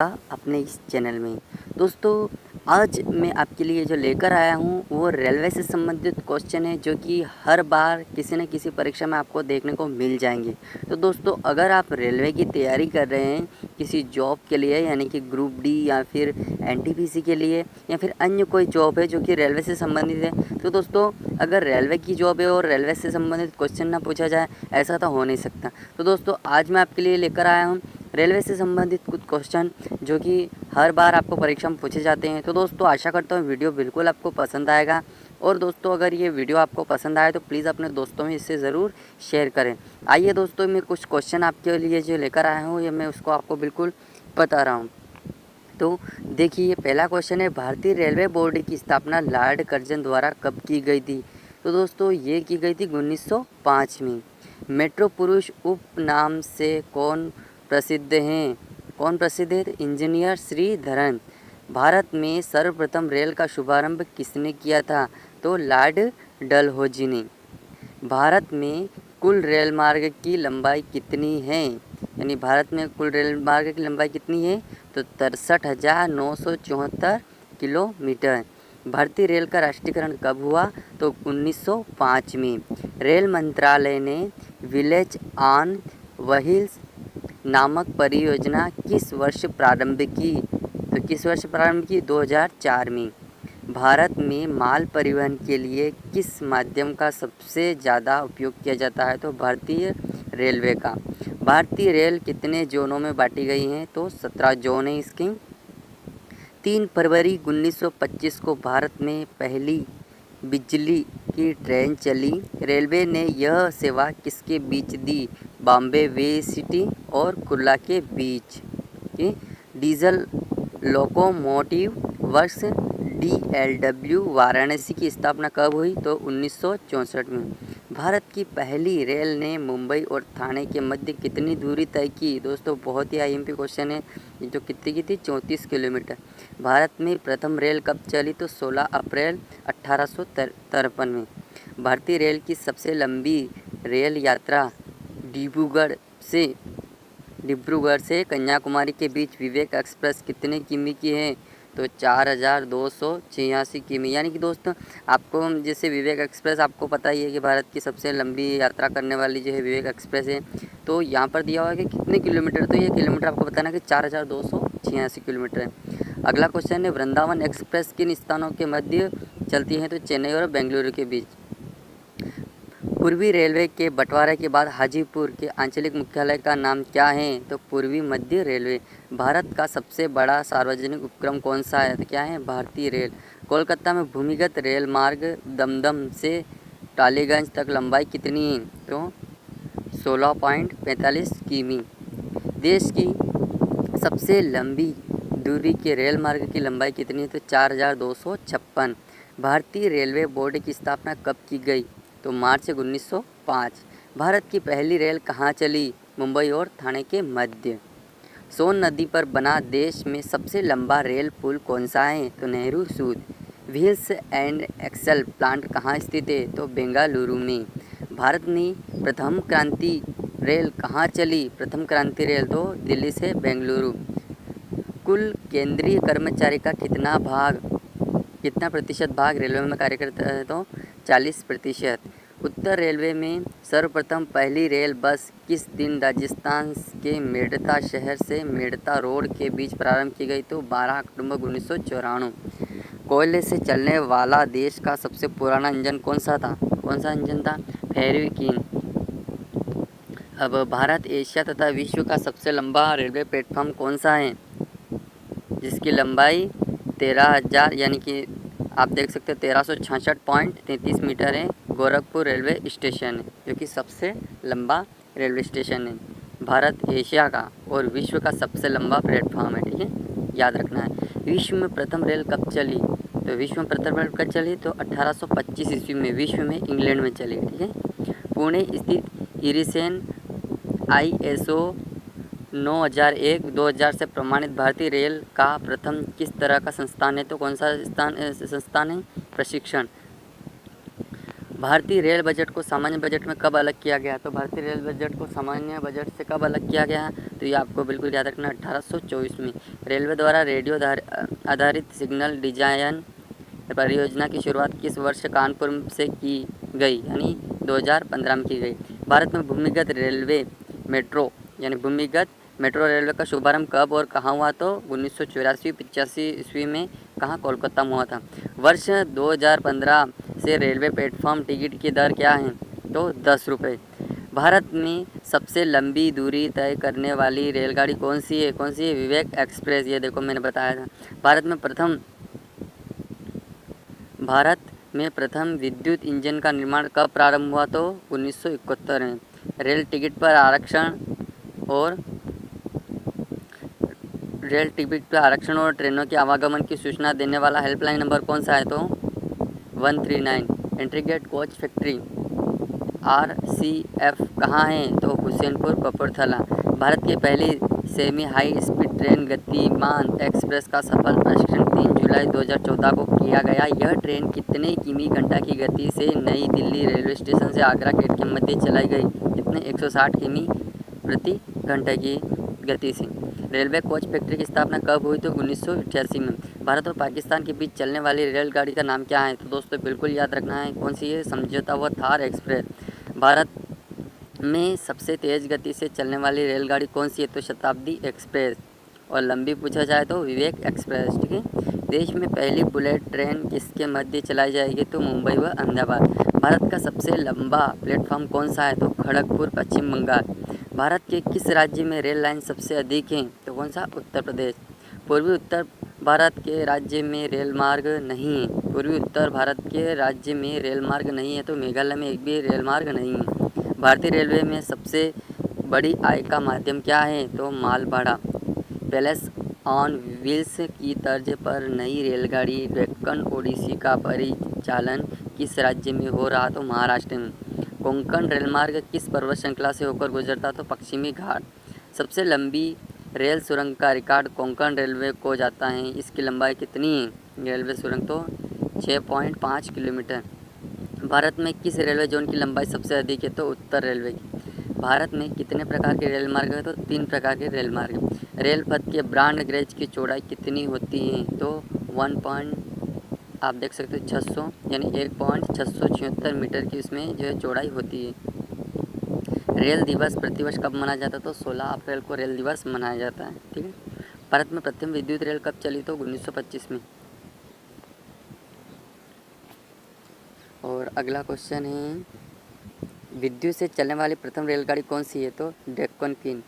अपने इस चैनल में। दोस्तों, आज मैं आपके लिए जो लेकर आया हूँ वो रेलवे से संबंधित क्वेश्चन है, जो कि हर बार किसी न किसी परीक्षा में आपको देखने को मिल जाएंगे। तो दोस्तों, अगर आप रेलवे की तैयारी कर रहे हैं किसी जॉब के लिए, यानी कि ग्रुप डी या फिर एनटीपीसी के लिए, या फिर अन्य कोई जॉब है जो कि रेलवे से संबंधित है, तो दोस्तों अगर रेलवे की जॉब है और रेलवे से संबंधित क्वेश्चन ना पूछा जाए, ऐसा तो हो नहीं सकता। तो दोस्तों, आज मैं आपके लिए लेकर आया हूँ रेलवे से संबंधित कुछ क्वेश्चन जो कि हर बार आपको परीक्षा में पूछे जाते हैं। तो दोस्तों, आशा करता हूँ वीडियो बिल्कुल आपको पसंद आएगा। और दोस्तों, अगर ये वीडियो आपको पसंद आए तो प्लीज़ अपने दोस्तों में इसे ज़रूर शेयर करें। आइए दोस्तों, मैं कुछ क्वेश्चन आपके लिए जो लेकर आया हूँ, ये मैं उसको आपको बिल्कुल बता रहा हूँ। तो देखिए, पहला क्वेश्चन है, भारतीय रेलवे बोर्ड की स्थापना लॉर्ड कर्जन द्वारा कब की गई थी? तो दोस्तों, ये की गई थी 1905 में। मेट्रो पुरुष उपनाम से कौन प्रसिद्ध हैं? कौन प्रसिद्ध है? इंजीनियर श्रीधरन। भारत में सर्वप्रथम रेल का शुभारंभ किसने किया था? तो लॉर्ड डलहौजी ने। भारत में कुल रेल मार्ग की लंबाई कितनी है? यानी भारत में कुल रेल मार्ग की लंबाई कितनी है? तो 63,974 किलोमीटर। भारतीय रेल का राष्ट्रीयकरण कब हुआ? तो 1905 में। रेल मंत्रालय ने विलेज ऑन व्हील्स नामक परियोजना किस वर्ष प्रारंभ की? तो किस वर्ष प्रारंभ की? 2004 में। भारत में माल परिवहन के लिए किस माध्यम का सबसे ज़्यादा उपयोग किया जाता है? तो भारतीय रेलवे का। भारतीय रेल कितने जोनों में बांटी गई हैं? तो 17 जोन हैं इसके। 3 फरवरी 1925 को भारत में पहली बिजली की ट्रेन चली। रेलवे ने यह सेवा किसके बीच दी? बॉम्बे वे सिटी और कुर्ला के बीच। Diesel locomotive works DLW Varanasi की स्थापना कब हुई? तो 1964 में। भारत की पहली रेल ने मुंबई और ठाणे के मध्य कितनी दूरी तय की? दोस्तों, बहुत ही IMP क्वेश्चन है, जो कितनी की थी? 34 किलोमीटर। भारत में प्रथम रेल कब चली? तो 16 अप्रैल 1853 में। भारतीय रेल की सबसे लंबी रेल यात्रा डिब्रूगढ़ से कन्याकुमारी के बीच विवेक एक्सप्रेस कितने किमी की है? तो 4,286 किमी। यानी कि दोस्तों, आपको जैसे विवेक एक्सप्रेस, आपको पता ही है कि भारत की सबसे लंबी यात्रा करने वाली जो है विवेक एक्सप्रेस है। तो यहाँ पर दिया हुआ है कि कितने किलोमीटर, तो ये किलोमीटर आपको बताना कि 4,286 किलोमीटर है। अगला क्वेश्चन है, वृंदावन एक्सप्रेस किन स्थानों के मध्य चलती है? तो चेन्नई और बेंगलुरु के बीच। पूर्वी रेलवे के बंटवारे के बाद हाजीपुर के आंचलिक मुख्यालय का नाम क्या है? तो पूर्वी मध्य रेलवे। भारत का सबसे बड़ा सार्वजनिक उपक्रम कौन सा है? तो क्या है? भारतीय रेल। कोलकाता में भूमिगत रेल मार्ग दमदम से टालीगंज तक लंबाई कितनी है? तो 16.45 किमी। देश की सबसे लंबी दूरी के रेल मार्ग की लंबाई कितनी है? तो 4,256। भारतीय रेलवे बोर्ड की स्थापना कब की गई? तो मार्च 1905। भारत की पहली रेल कहाँ चली? मुंबई और ठाणे के मध्य। सोन नदी पर बना देश में सबसे लंबा रेल पुल कौन सा है? तो नेहरू सूद। व्हील्स एंड एक्सल प्लांट कहाँ स्थित है? तो बेंगलुरु में। भारत में प्रथम क्रांति रेल कहाँ चली? प्रथम क्रांति रेल तो दिल्ली से बेंगलुरु। कुल केंद्रीय कर्मचारी का कितना प्रतिशत भाग रेलवे में कार्य करता है? तो 40%। उत्तर रेलवे में सर्वप्रथम पहली रेल बस किस दिन राजस्थान के मेड़ता शहर से मेड़ता रोड के बीच प्रारंभ की गई? तो 12 अक्टूबर 1994। कोयले से चलने वाला देश का सबसे पुराना इंजन कौन सा इंजन था? फेरी क्वीन। अब भारत, एशिया तथा विश्व का सबसे लंबा रेलवे प्लेटफॉर्म कौन सा है? जिसकी लंबाई 13,000 यानी कि आप देख सकते हो 1366.33 मीटर है। गोरखपुर रेलवे स्टेशन है, जो कि सबसे लंबा रेलवे स्टेशन है। भारत, एशिया का और विश्व का सबसे लंबा प्लेटफॉर्म है, ठीक है, याद रखना है। विश्व में प्रथम रेल कब चली? तो विश्व में प्रथम रेल कब चली? तो 1825 ईस्वी में विश्व में इंग्लैंड में चली, ठीक है। पुणे स्थित इरिसेन ISO 9001-2000 से प्रमाणित भारतीय रेल का प्रथम किस तरह का संस्थान है? तो कौन सा संस्थान है? प्रशिक्षण। भारतीय रेल बजट को सामान्य बजट में कब अलग किया गया? तो भारतीय रेल बजट को सामान्य बजट से कब अलग किया गया? तो ये आपको बिल्कुल याद रखना 1824 में। रेलवे द्वारा रेडियो आधारित सिग्नल डिजाइन परियोजना की शुरुआत किस वर्ष कानपुर से की गई? यानी 2015 में की गई। भारत में भूमिगत मेट्रो रेलवे का शुभारंभ कब और कहाँ हुआ? तो 1984-85 ईस्वी में। कहाँ? कोलकाता में हुआ था। वर्ष 2015 से रेलवे प्लेटफॉर्म टिकट की दर क्या है? तो 10 रुपये। भारत में सबसे लंबी दूरी तय करने वाली रेलगाड़ी कौन सी है? विवेक एक्सप्रेस। ये देखो मैंने बताया था। भारत में प्रथम विद्युत इंजन का निर्माण कब प्रारंभ हुआ? तो 1971 में। रेल टिकट पर आरक्षण और ट्रेनों के आवागमन की सूचना देने वाला हेल्पलाइन नंबर कौन सा है? तो 139। इंटीग्रेटेड कोच फैक्ट्री RCF कहाँ है? तो हुसैनपुर कपूरथला। भारत की पहली सेमी हाई स्पीड ट्रेन गतिमान एक्सप्रेस का सफल परीक्षण 3 जुलाई 2014 को किया गया। यह ट्रेन कितने किमी घंटा की गति से नई दिल्ली रेलवे स्टेशन से आगरा गेट के मध्य चलाई गई? कितने? 160 किमी प्रति घंटे की गति से। रेलवे कोच फैक्ट्री की स्थापना कब हुई? तो 1988 में। भारत और पाकिस्तान के बीच चलने वाली रेलगाड़ी का नाम क्या है? तो दोस्तों बिल्कुल याद रखना है, कौन सी है? समझौता हुआ थार एक्सप्रेस। भारत में सबसे तेज़ गति से चलने वाली रेलगाड़ी कौन सी है? तो शताब्दी एक्सप्रेस। और लंबी पूछा जाए तो विवेक एक्सप्रेस। ठीक है। देश में पहली बुलेट ट्रेन किसके मध्य चलाई जाएगी? तो मुंबई व अहमदाबाद। भारत का सबसे लंबा प्लेटफॉर्म कौन सा है? तो खड़गपुर, पश्चिम बंगाल। भारत के किस राज्य में रेल लाइन सबसे अधिक हैं? तो कौन सा? उत्तर प्रदेश। पूर्वी उत्तर भारत के राज्य में रेल मार्ग नहीं है। पूर्वी उत्तर भारत के राज्य में रेल मार्ग नहीं है, तो मेघालय में एक भी रेल मार्ग नहीं है। भारतीय रेलवे में सबसे बड़ी आय का माध्यम क्या है? तो माल भाड़ा। पैलेस ऑन व्हील्स की तर्ज पर नई रेलगाड़ी डेक्कन ओडिसी का परिचालन किस राज्य में हो रहा? तो महाराष्ट्र में। कोंकण रेलमार्ग किस पर्वत श्रृंखला से होकर गुजरता? तो पश्चिमी घाट। सबसे लंबी रेल सुरंग का रिकॉर्ड कोंकण रेलवे को जाता है। इसकी लंबाई कितनी है? रेलवे सुरंग तो 6.5 किलोमीटर। भारत में किस रेलवे जोन की लंबाई सबसे अधिक है? तो उत्तर रेलवे की। भारत में कितने प्रकार के रेल मार्ग है? तो 3 प्रकार के रेल मार्ग। रेल पथ के ब्रॉड गेज की चौड़ाई कितनी होती है? तो आप देख सकते हो 600 यानी 1.676 मीटर की इसमें जो है चौड़ाई होती है। रेल दिवस प्रतिवर्ष कब मनाया जाता है? तो 16 अप्रैल को रेल दिवस मनाया जाता है। ठीक है। भारत में प्रथम विद्युत रेल कब चली? तो 1925 में। और अगला क्वेश्चन है, विद्युत से चलने वाली प्रथम रेलगाड़ी कौन सी है? तो डेक्कन क्वीन।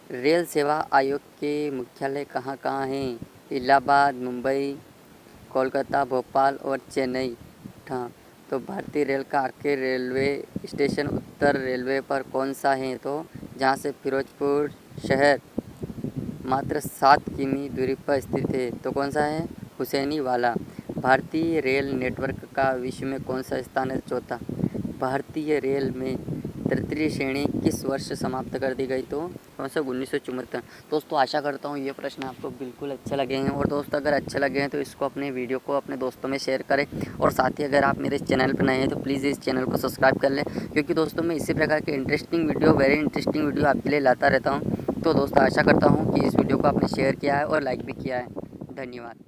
रेल सेवा आयोग के मुख्यालय कहाँ कहाँ हैं? इलाहाबाद, मुंबई, कोलकाता, भोपाल और चेन्नई था। तो भारतीय रेल का आखिरी रेलवे स्टेशन उत्तर रेलवे पर कौन सा है? तो जहाँ से फिरोजपुर शहर मात्र 7 किमी दूरी पर स्थित है। तो कौन सा है? हुसैनी वाला। भारतीय रेल नेटवर्क का विश्व में कौन सा स्थान है? चौथा। भारतीय रेल में तृतीय श्रेणी किस वर्ष समाप्त कर दी गई? तो कौन सा? 1974। दोस्तों आशा करता हूँ ये प्रश्न आपको बिल्कुल अच्छे लगे हैं। और दोस्तों अगर अच्छे लगे हैं तो इसको अपने वीडियो को अपने दोस्तों में शेयर करें। और साथ ही अगर आप मेरे इस चैनल पर नए हैं तो प्लीज़ इस चैनल को सब्सक्राइब कर लें, क्योंकि दोस्तों मैं इसी प्रकार के वेरी इंटरेस्टिंग वीडियो आपके लिए लाता रहता हूँ। तो दोस्तों आशा करता हूँ कि इस वीडियो को आपने शेयर किया है और लाइक भी किया है। धन्यवाद।